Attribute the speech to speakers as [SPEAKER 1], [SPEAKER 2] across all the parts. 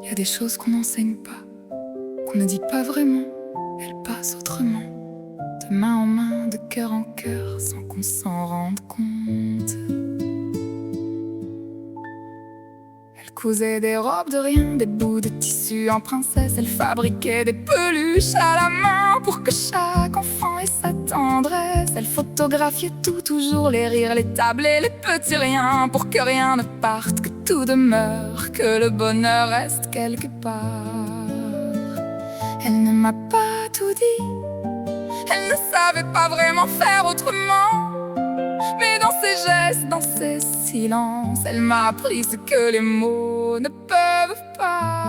[SPEAKER 1] Il y a des choses qu'on n'enseigne pas, qu'on ne dit pas vraiment. Elles passent autrement, de main en main, de cœur en cœur, sans qu'on s'en rende compte. Elle cousait des robes de rien, des bouts de tissu en princesse. Elle fabriquait des peluches à la main pour que chaque enfant ait sa tendresse. Elle photographiait tout, toujours les rires, les tables et les petits riens, pour que rien ne parte, que tout demeure, que le bonheur reste quelque part. Elle ne m'a pas tout dit, elle ne savait pas vraiment faire autrement. Mais dans ses gestes, dans ses silences, elle m'a appris ce que les mots ne peuvent pas.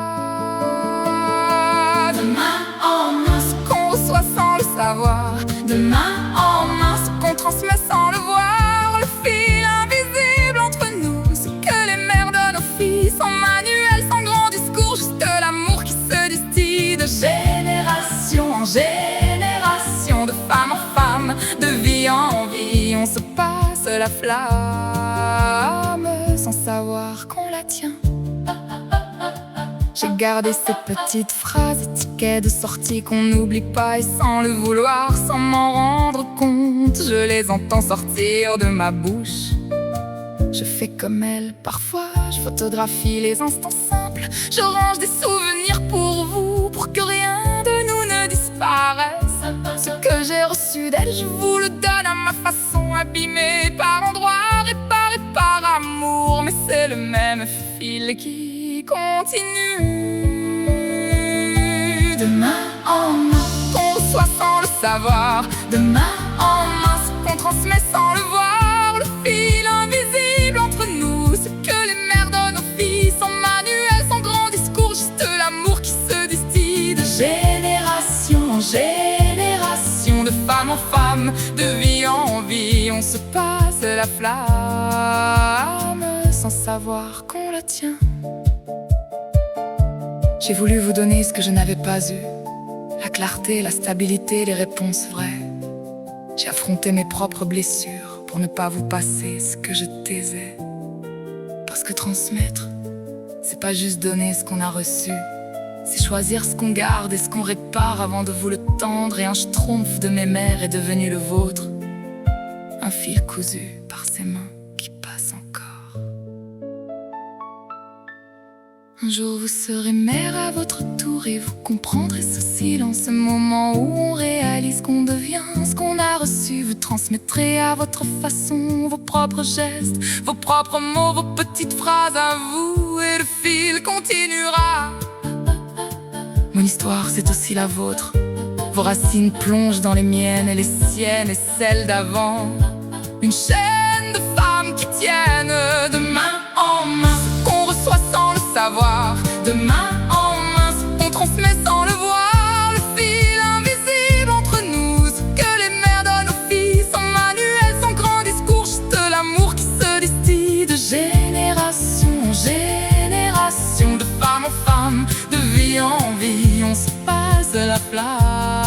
[SPEAKER 1] De main en main, ce qu'on reçoit sans le savoir. De main en main, ce qu'on transmet sans le voir. Le fil invisible entre nous, ce que les mères donnent aux filles. Sans manuel, sans grand discours, juste l'amour qui se distille de génération en génération, de femme en femme, de vie en vie. On se passe la flamme sans savoir qu'on la tient. J'ai gardé ces petites phrases, étiquettes de sortie qu'on n'oublie pas, et sans le vouloir, sans m'en rendre compte, je les entends sortir de ma bouche. Je fais comme elle, parfois je photographie les instants simples. Je range des souvenirs pour vous, pour que rien de nous ne disparaisse. Ce que j'ai reçu d'elle, je vous le donne à ma façon, abîmé par endroits, réparé par amour. Mais c'est le même fil qui continue. De main en main, qu'on reçoit sans le savoir. De main en main, ce qu'on transmet sans le voir. Le fil invisible entre nous, ce que les mères donnent aux filles. Sans manuel, sans grand discours, juste l'amour qui se distille de génération en génération, de femme en femme, de vie en vie. On se passe la flamme sans savoir qu'on la tient. J'ai voulu vous donner ce que je n'avais pas eu, la clarté, la stabilité, les réponses vraies. J'ai affronté mes propres blessures pour ne pas vous passer ce que je taisais. Parce que transmettre, c'est pas juste donner ce qu'on a reçu, c'est choisir ce qu'on garde et ce qu'on répare avant de vous le tendre. Et un schtroumpf de mes mères est devenu le vôtre, un fil cousu par ses mains qui passe encore. Un jour vous serez mère à votre tour et vous comprendrez ce silence, ce moment où on réalise qu'on devient ce qu'on a reçu. Vous transmettrez à votre façon vos propres gestes, vos propres mots, vos petites phrases à vous, et le fil continuera. Mon histoire, c'est aussi la vôtre. Vos racines plongent dans les miennes et les siennes et celles d'avant. Une chaîne de femmes qui tiennent de main en main, ce qu'on reçoit sans le savoir. De main en main, ce qu'on transmet sans le voir. Le fil invisible entre nous, ce que les mères donnent aux filles. Sans manuel, sans grand discours, juste l'amour qui se distille de génération en génération, de femme en femme, de vie en vie. On se passe la flamme